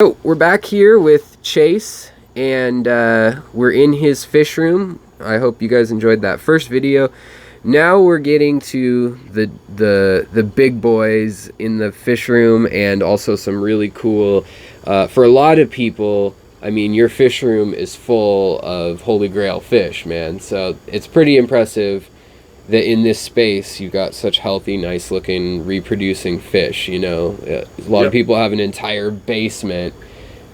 So we're back here with Chase, and we're in his fish room. I hope you guys enjoyed that first video. Now we're getting to the big boys in the fish room, and also some really cool, for a lot of people, I mean, your fish room is full of Holy Grail fish, man. So it's pretty impressive that in this space you got such healthy, nice looking, reproducing fish. You know, a lot of people have an entire basement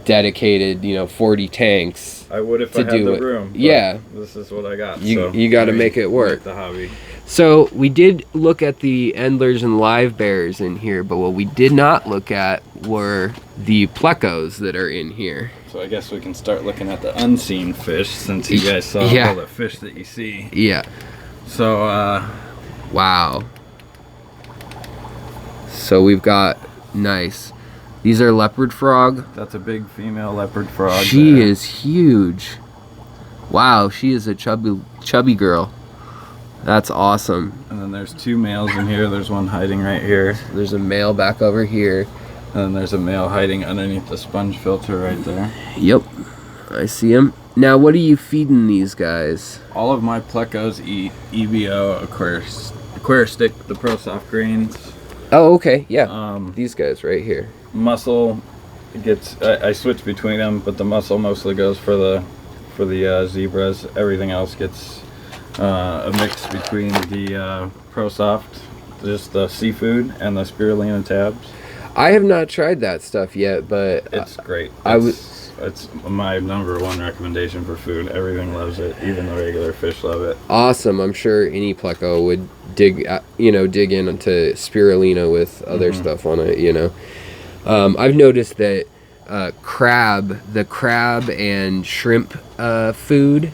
dedicated, 40 tanks. I would if I had the room. Yeah, this is what I got. You got to make it work. The hobby. So we did look at the endlers and live bears in here, but what we did not look at were the plecos that are in here. So I guess we can start looking at the unseen fish, since you guys saw all the fish that you see. Yeah. So, wow. So we've got, nice. These are leopard frog. That's a big female leopard frog. She is huge. Wow, she is a chubby girl. That's awesome. And then there's two males in here. There's one hiding right here. There's a male back over here. And then there's a male hiding underneath the sponge filter right there. Yep, I see him. Now, what are you feeding these guys? All of my plecos eat EBO, Aquaristic, the Pro Soft grains. Oh, okay, yeah. These guys right here. Mussel gets, I switch between them, but the mussel mostly goes for the zebras. Everything else gets a mix between the Pro Soft, just the seafood, and the spirulina tabs. I have not tried that stuff yet, but it's great. It's my #1 recommendation for food. Everything loves it, even the regular fish love it. Awesome. I'm sure any pleco would dig into spirulina with other stuff on it. I've noticed that the crab and shrimp food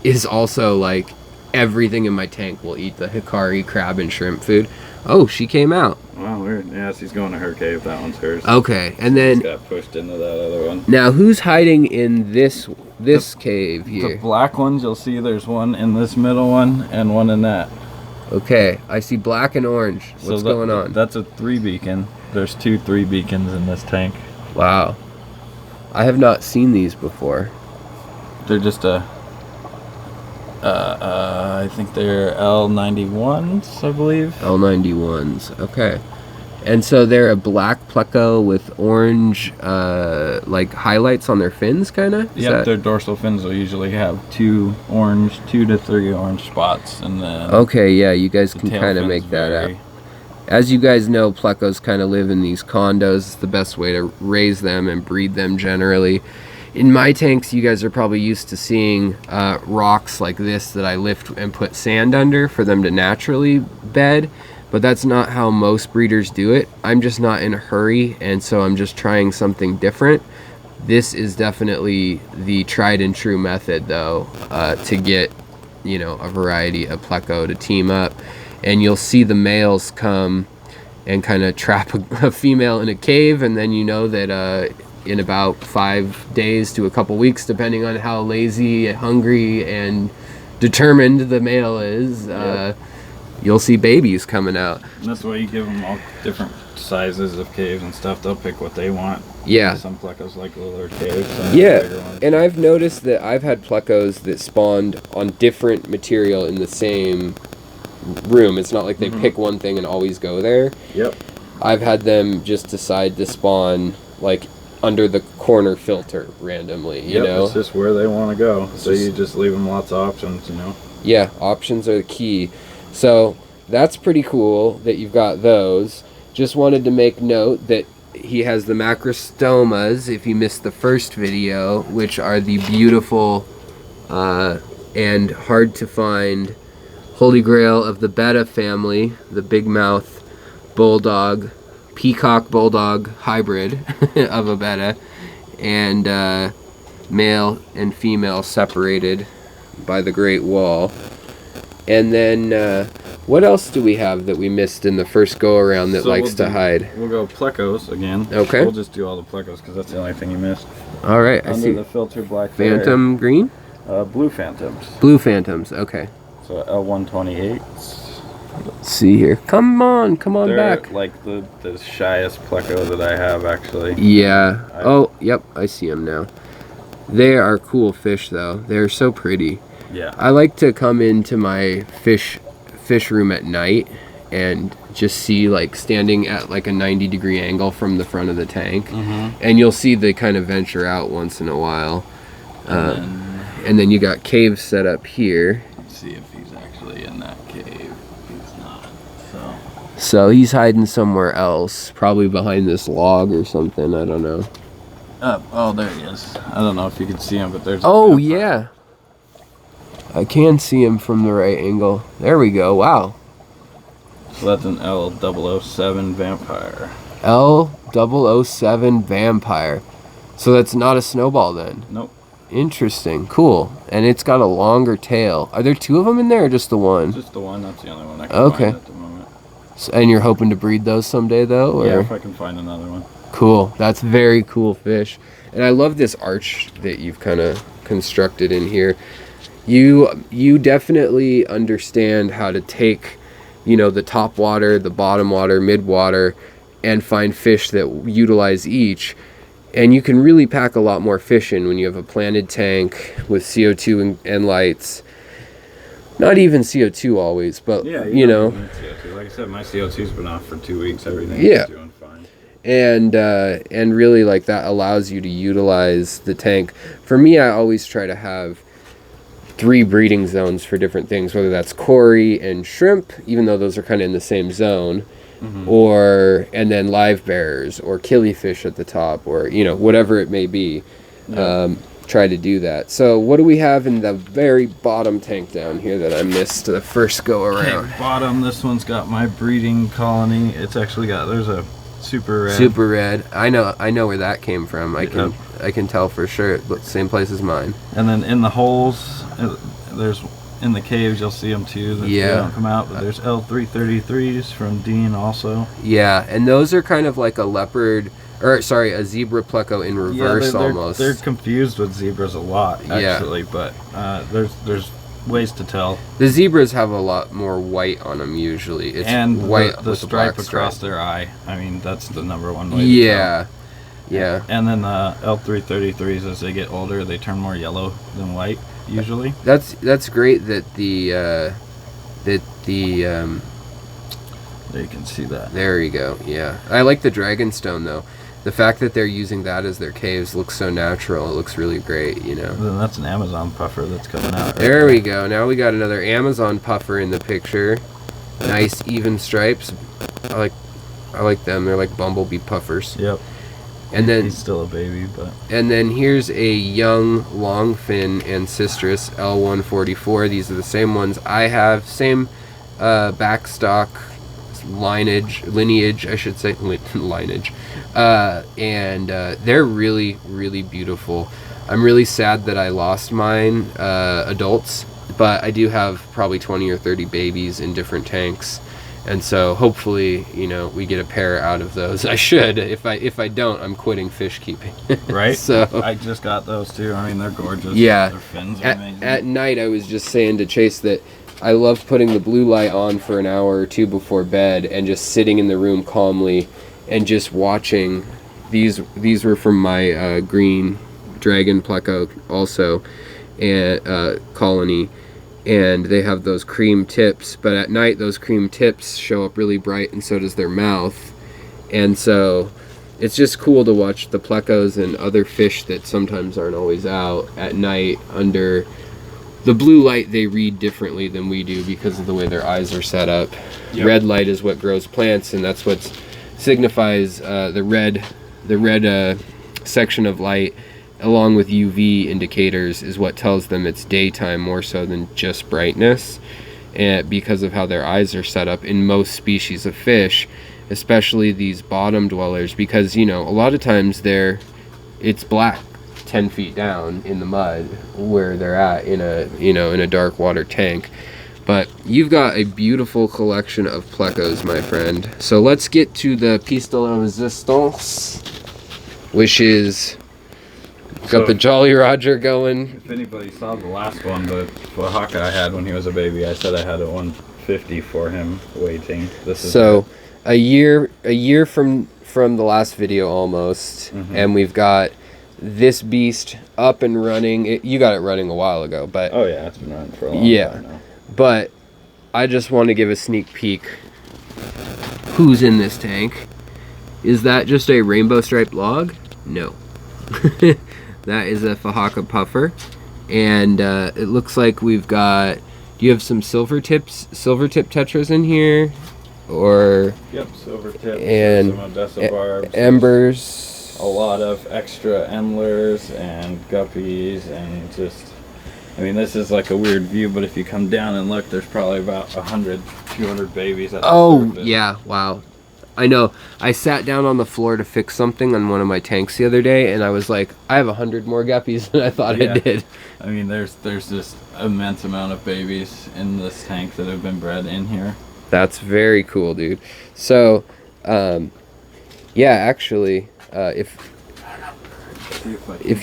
is also like everything in my tank will eat the Hikari crab and shrimp food. Oh, she came out. Wow, weird. Yeah, she's going to her cave. That one's hers. Okay, and then she got pushed into that other one. Now, who's hiding in this cave here? The black ones, you'll see there's one in this middle one and one in that. Okay, I see black and orange. What's going on? That's a 3 beacon. There's 2 3 beacons in this tank. Wow. I have not seen these before. They're just I think they're L91s, I believe. L91s, okay. And so they're a black pleco with orange, like highlights on their fins, kind of? Yep, their dorsal fins will usually have 2 to 3 orange spots. And then okay, yeah, you guys can kind of make that out. As you guys know, plecos kind of live in these condos. It's the best way to raise them and breed them generally. In my tanks, you guys are probably used to seeing rocks like this that I lift and put sand under for them to naturally bed, but that's not how most breeders do it. I'm just not in a hurry, and so I'm just trying something different. This is definitely the tried and true method, though, to get, a variety of pleco to team up. And you'll see the males come and kind of trap a female in a cave, and then you know that in about 5 days to a couple weeks, depending on how lazy, hungry, and determined the male is, you'll see babies coming out. And that's why you give them all different sizes of caves and stuff. They'll pick what they want. Yeah. Some plecos like littler caves. Yeah, bigger ones. And I've noticed that I've had plecos that spawned on different material in the same room. It's not like they pick one thing and always go there. Yep. I've had them just decide to spawn like under the corner filter randomly, you know? It's just where they want to go. So you just leave them lots of options, Yeah, options are the key. So that's pretty cool that you've got those. Just wanted to make note that he has the macrostomas, if you missed the first video, which are the beautiful and hard to find Holy Grail of the betta family, the big mouth bulldog, peacock bulldog hybrid of a betta, and male and female separated by the Great Wall. And then what else do we have that we missed in the first go around that likes to hide? We'll go plecos again. Okay. We'll just do all the plecos because that's the only thing you missed. All right, I see. Under the filter black Phantom green? Blue phantoms. Blue phantoms, okay. So L128s. Let's see here. Come on They're back. like the shyest Pleco that I have, actually. Yeah. Oh, yep. I see them now. They are cool fish, though. They're so pretty. Yeah. I like to come into my fish room at night and just see, like, standing at like a 90-degree angle from the front of the tank, and you'll see they kind of venture out once in a while. And then you got caves set up here. Let's see if he's actually in that cave. He's not. So he's hiding somewhere else, probably behind this log or something. I don't know. Oh, there he is. I don't know if you can see him, but there's. Oh yeah, I can see him from the right angle. There we go. Wow. So that's an L007 vampire. L007 vampire. So that's not a snowball then? Nope. Interesting. Cool. And it's got a longer tail. Are there two of them in there or just the one? Just the one. That's the only one I can find at the moment. So, and you're hoping to breed those someday though? Or? Yeah, if I can find another one. Cool. That's very cool fish. And I love this arch that you've kind of constructed in here. You definitely understand how to take, you know, the top water, the bottom water, mid water, and find fish that utilize each. And you can really pack a lot more fish in when you have a planted tank with CO2 and lights. Not even CO2 always, but yeah, you know. CO2. Like I said, my CO2's been off for 2 weeks. Everything's doing fine. And really, like, that allows you to utilize the tank. For me, I always try to have 3 breeding zones for different things, whether that's cory and shrimp, even though those are kind of in the same zone, and then live bearers or killifish at the top, or, you know, whatever it may be. Try to do that. So what do we have in the very bottom tank down here that I missed the first go around? Okay, bottom, this one's got my breeding colony. It's actually got, there's a super red. Super red. I know where that came from. I can tell for sure. Same place as mine. And then in the holes, there's in the caves, you'll see them too. They don't come out, but there's L333s from Dean also. Yeah, and those are kind of like a leopard, or sorry, a zebra pleco in reverse almost. They're confused with zebras a lot, actually, but there's ways to tell. The zebras have a lot more white on them usually. It's and white the with stripe a across their eye. I mean, that's the number one way to tell. Yeah. And then the L333s, as they get older, they turn more yellow than white usually. That's great that there you can see that. There you go. Yeah, I like the dragonstone though. The fact that they're using that as their caves looks so natural. It looks really great, you know. Then that's an Amazon puffer that's coming out. There we go. Now we got another Amazon puffer in the picture. Nice even stripes. I like them. They're like bumblebee puffers. Yep. And then he's still a baby, but. And then here's a young longfin ancistrus L144. These are the same ones I have. Same backstock lineage, I should say, lineage. And they're really, really beautiful. I'm really sad that I lost mine adults, but I do have probably 20 or 30 babies in different tanks. And so hopefully, you know, we get a pair out of those. I should. If I don't, I'm quitting fish keeping. Right? So I just got those too. I mean, they're gorgeous. Yeah. Their fins are amazing. At night, I was just saying to Chase that I love putting the blue light on for an hour or two before bed and just sitting in the room calmly and just watching. These were from my green dragon pleco also, and colony. And they have those cream tips, but at night those cream tips show up really bright, and so does their mouth. And so it's just cool to watch the plecos and other fish that sometimes aren't always out at night under the blue light. They read differently than we do because of the way their eyes are set up. Yep. Red light is what grows plants, and that's what signifies the red section of light, along with UV indicators, is what tells them it's daytime more so than just brightness, and because of how their eyes are set up in most species of fish, especially these bottom dwellers, because, you know, a lot of times it's black 10 feet down in the mud where they're at in a dark water tank. But you've got a beautiful collection of plecos, my friend. So let's get to the piece de la resistance, which is got the Jolly Roger going. If anybody saw the last one, the Oaxaca I had when he was a baby, I said I had one 50 for him waiting. This is so a year from the last video almost, and we've got this beast up and running. You got it running a while ago, but oh yeah, it's been running for a long time now. But I just want to give a sneak peek. Who's in this tank? Is that just a rainbow striped log? No. That is a Fahaka puffer, and it looks like we've got. Do you have some silver tip tetras in here, or? Yep, silver tips and some Odessa barbs, embers. A lot of extra endlers and guppies, and just, I mean, this is like a weird view, but if you come down and look, there's probably about 200 babies at the surface. Yeah, wow. I know. I sat down on the floor to fix something on one of my tanks the other day, and I was like, I have 100 more guppies than I thought I did. I mean, there's just immense amount of babies in this tank that have been bred in here. That's very cool, dude. So, yeah, actually, if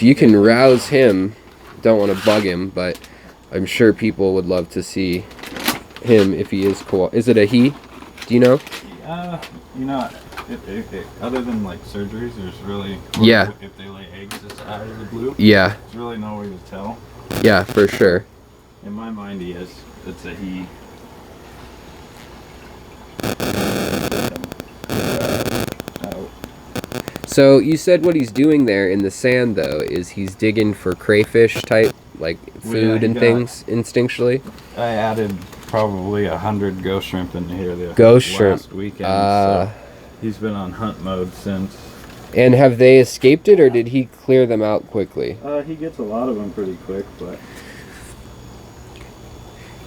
you can rouse him, don't want to bug him, but I'm sure people would love to see him if he is cool. Is it a he? Do you know? You know, other than like surgeries, there's really if they lay eggs this out of the blue. Yeah. There's really no way to tell. Yeah, for sure. In my mind, he is. It's a he. So you said what he's doing there in the sand, though, is he's digging for crayfish type, like food and things instinctually. I added probably 100 ghost shrimp in here last weekend. So he's been on hunt mode since. And have they escaped it, or did he clear them out quickly? He gets a lot of them pretty quick, but.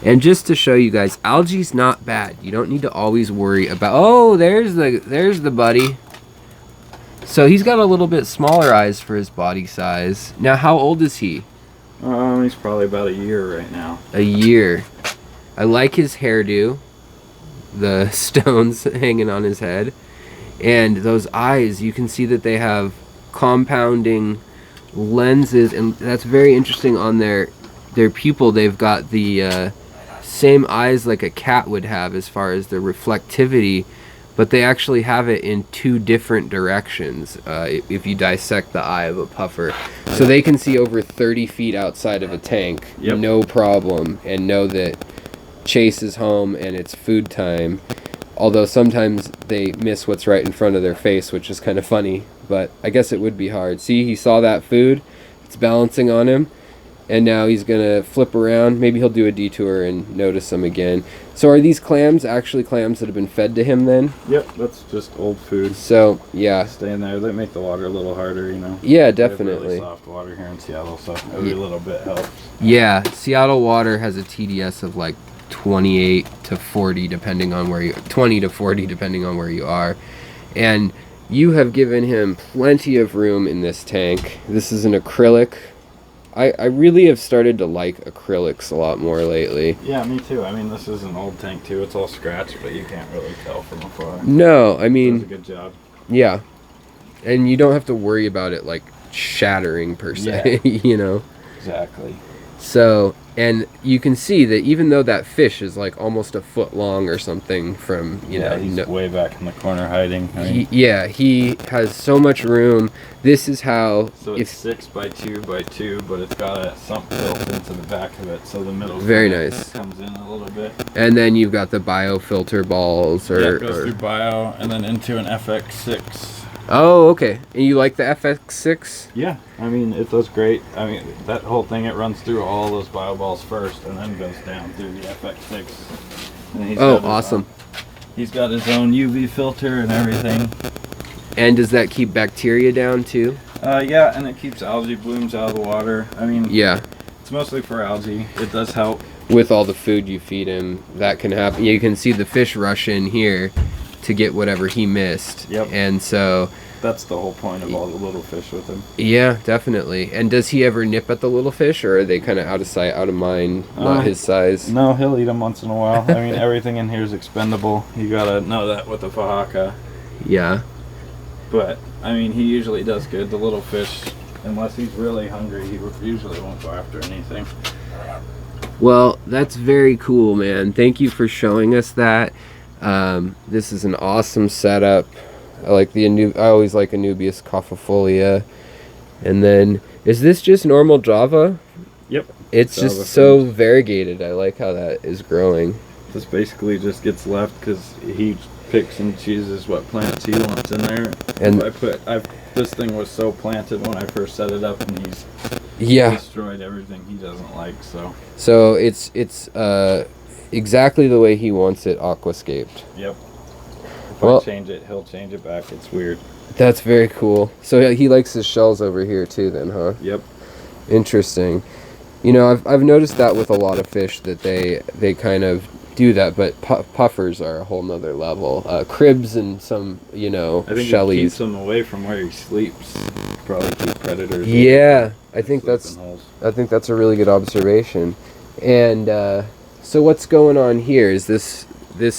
And just to show you guys, algae's not bad. You don't need to always worry about. Oh, there's the buddy. So he's got a little bit smaller eyes for his body size. Now, how old is he? He's probably about a year right now. A year. I like his hairdo. The stones hanging on his head. And those eyes, you can see that they have compounding lenses. And that's very interesting on their pupil. They've got the same eyes like a cat would have as far as the reflectivity. But they actually have it in two different directions if you dissect the eye of a puffer. So they can see over 30 feet outside of a tank, no problem, and know that Chase is home and it's food time. Although sometimes they miss what's right in front of their face, which is kind of funny. But I guess it would be hard. See, he saw that food. It's balancing on him. And now he's going to flip around. Maybe he'll do a detour and notice them again. So are these clams actually clams that have been fed to him then? Yep, that's just old food. So, yeah. Stay in there. They make the water a little harder, you know. Yeah, definitely. We have really soft water here in Seattle, so every little bit helps. Yeah, Seattle water has a TDS of like 28 to 40 depending on where you 20 to 40 depending on where you are. And you have given him plenty of room in this tank. This is an acrylic. I really have started to like acrylics a lot more lately. Yeah, me too. I mean, this is an old tank too. It's all scratched, but you can't really tell from afar. No, I mean, it does a good job. Yeah, and you don't have to worry about it like shattering per se. You know. Exactly. So, and you can see that even though that fish is like almost a foot long or something from, you know. He's way back in the corner hiding. I mean, he has so much room. This is how... So it's 6 by 2 by 2, but it's got a sump built into the back of it, so the middle very nice comes in a little bit. And then you've got the biofilter balls. It goes through bio and then into an FX6. Oh, okay. And you like the FX6? Yeah, I mean, it does great. I mean, that whole thing, it runs through all those bio balls first and then goes down through the FX6. And awesome. He's got his own UV filter and everything. And does that keep bacteria down too? Yeah, and it keeps algae blooms out of the water. I mean, yeah, it's mostly for algae. It does help. With all the food you feed him, that can happen. You can see the fish rush in here to get whatever he missed. Yep. And so that's the whole point of all the little fish with him. Yeah, definitely. And does he ever nip at the little fish, or are they kind of out of sight, out of mind, not his size? No, he'll eat them once in a while. I mean, everything in here is expendable. You gotta know that with the Fahaka. Yeah. But, I mean, he usually does good. The little fish, unless he's really hungry, he usually won't go after anything. Well, that's very cool, man. Thank you for showing us that. This is an awesome setup. I like I always like Anubias cophifolia. And then, is this just normal Java? Yep. It's Java just so fruit. variegated. I like how that is growing. This basically just gets left because he picks and chooses what plants he wants in there. And this thing was so planted when I first set it up, and he's destroyed everything he doesn't like. So it's exactly the way he wants it aquascaped. Yep. If I change it, he'll change it back. It's weird. That's very cool. So he likes his shells over here too, then, huh? Yep. Interesting. You know, I've noticed that with a lot of fish that they kind of do that, but puffers are a whole nother level. Cribs and some, you know, I think shellies. it keeps him away from where he sleeps. Probably keep predators. Yeah, I think that's a really good observation. And so what's going on here? Is this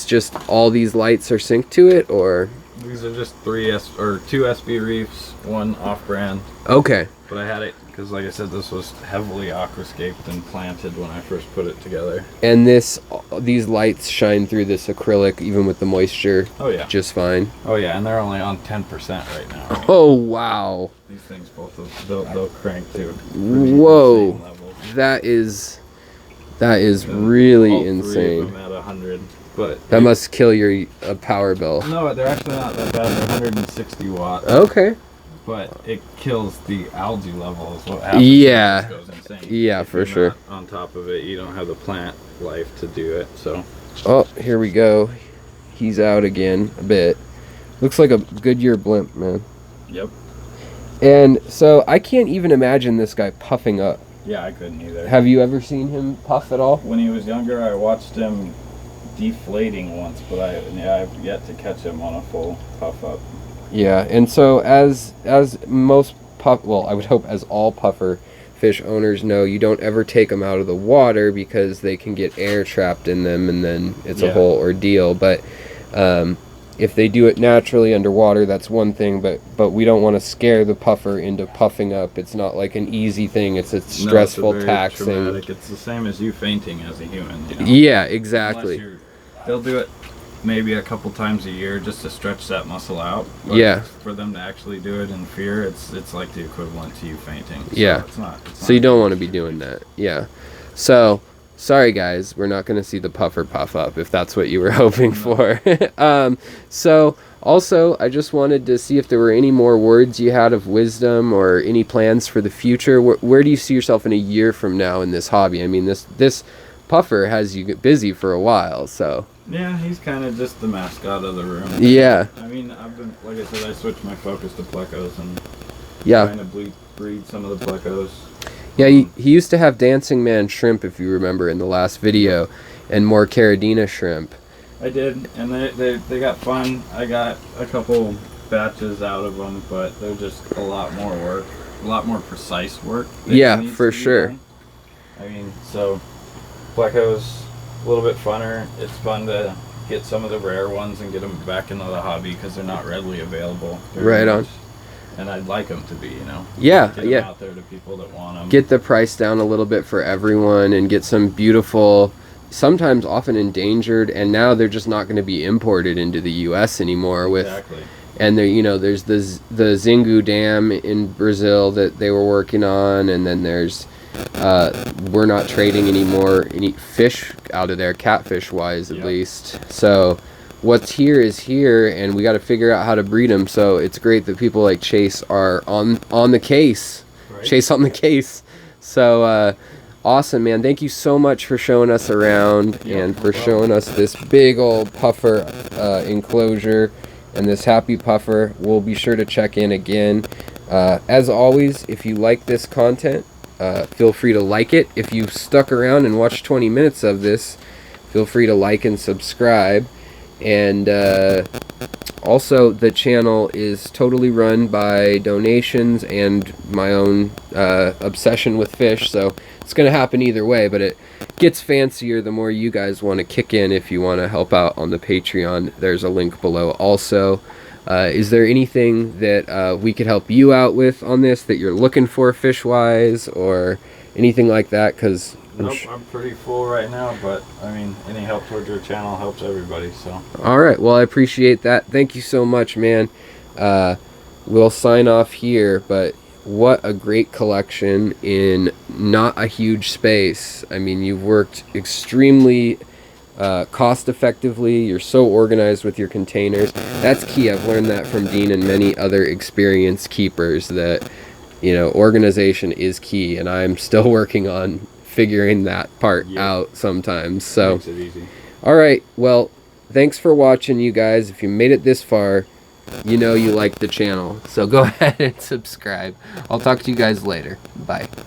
just all these lights are synced to it, or? These are just two SB reefs, one off-brand. Okay. But I had it because, like I said, this was heavily aquascaped and planted when I first put it together. And these lights shine through this acrylic even with the moisture. Oh yeah. Just fine. Oh yeah, and they're only on 10% right now. Oh wow. These things they'll crank to. Whoa. That is really all insane. Three of them at 100. But that must kill your power bill. No, they're actually not that bad. They're 160 watts. Okay. But it kills the algae levels. What happens? Yeah. It goes insane. Yeah, if for you're sure. Not on top of it, you don't have the plant life to do it. So. Oh, here we go. He's out again a bit. Looks like a Goodyear blimp, man. Yep. And so I can't even imagine this guy puffing up. Yeah, I couldn't either. Have you ever seen him puff at all? When he was younger, I watched him deflating once, but I've yet to catch him on a full puff up. Yeah, and so as most I would hope as all puffer fish owners know, you don't ever take them out of the water because they can get air trapped in them, and then it's a whole ordeal. But if they do it naturally underwater, that's one thing. But we don't want to scare the puffer into puffing up. It's not like an easy thing. It's a stressful, taxing. Traumatic. It's the same as you fainting as a human. You know? Yeah, exactly. They'll do it maybe a couple times a year just to stretch that muscle out. But yeah. For them to actually do it in fear, it's like the equivalent to you fainting. So yeah. It's not so you don't want to be doing that. Yeah. So sorry guys, we're not going to see the puffer puff up if that's what you were hoping for. So also, I just wanted to see if there were any more words you had of wisdom or any plans for the future. Where do you see yourself in a year from now in this hobby? I mean, this puffer has you busy for a while, so. Yeah, he's kind of just the mascot of the room. Yeah. I mean, I've been, like I said, I switched my focus to Plecos and trying to breed some of the Plecos. Yeah, he used to have Dancing Man shrimp, if you remember, in the last video, and more Caridina shrimp. I did, and they got fun. I got a couple batches out of them, but they're just a lot more work, a lot more precise work. Yeah, for sure. I mean, so Plecos, a little bit funner. It's fun to get some of the rare ones and get them back into the hobby because they're not readily available. Right on. And I'd like them to be, you know. Yeah, get them out there to people that want them. Get the price down a little bit for everyone and get some beautiful, sometimes often endangered, and now they're just not going to be imported into the U.S. anymore. Exactly. And there, you know, there's the Xingu Dam in Brazil that they were working on, and then there's we're not trading any fish out of there, catfish wise at least. So what's here is here, and we got to figure out how to breed them. So it's great that people like Chase are on the case. Right. Chase on the case. So awesome, man. Thank you so much for showing us around and for showing us this big old puffer enclosure and this happy puffer. We'll be sure to check in again. As always, if you like this content, feel free to like it. If you stuck around and watched 20 minutes of this, feel free to like and subscribe. And also, the channel is totally run by donations and my own obsession with fish, so it's going to happen either way, but it gets fancier the more you guys want to kick in. If you want to help out on the Patreon, there's a link below also. Is there anything that we could help you out with on this that you're looking for fish-wise, or anything like that? Because nope, I'm pretty full right now, but I mean, any help towards your channel helps everybody, so. All right, well, I appreciate that. Thank you so much, man. We'll sign off here, but what a great collection in not a huge space. I mean, you've worked extremely cost effectively. You're so organized with your containers. That's key. I've learned that from Dean and many other experienced keepers, that, you know, organization is key, and I'm still working on figuring that part out sometimes. So Makes it easy. all right, well, thanks for watching, you guys. If you made it this far, you know you like the channel, so go ahead and subscribe. I'll talk to you guys later. Bye.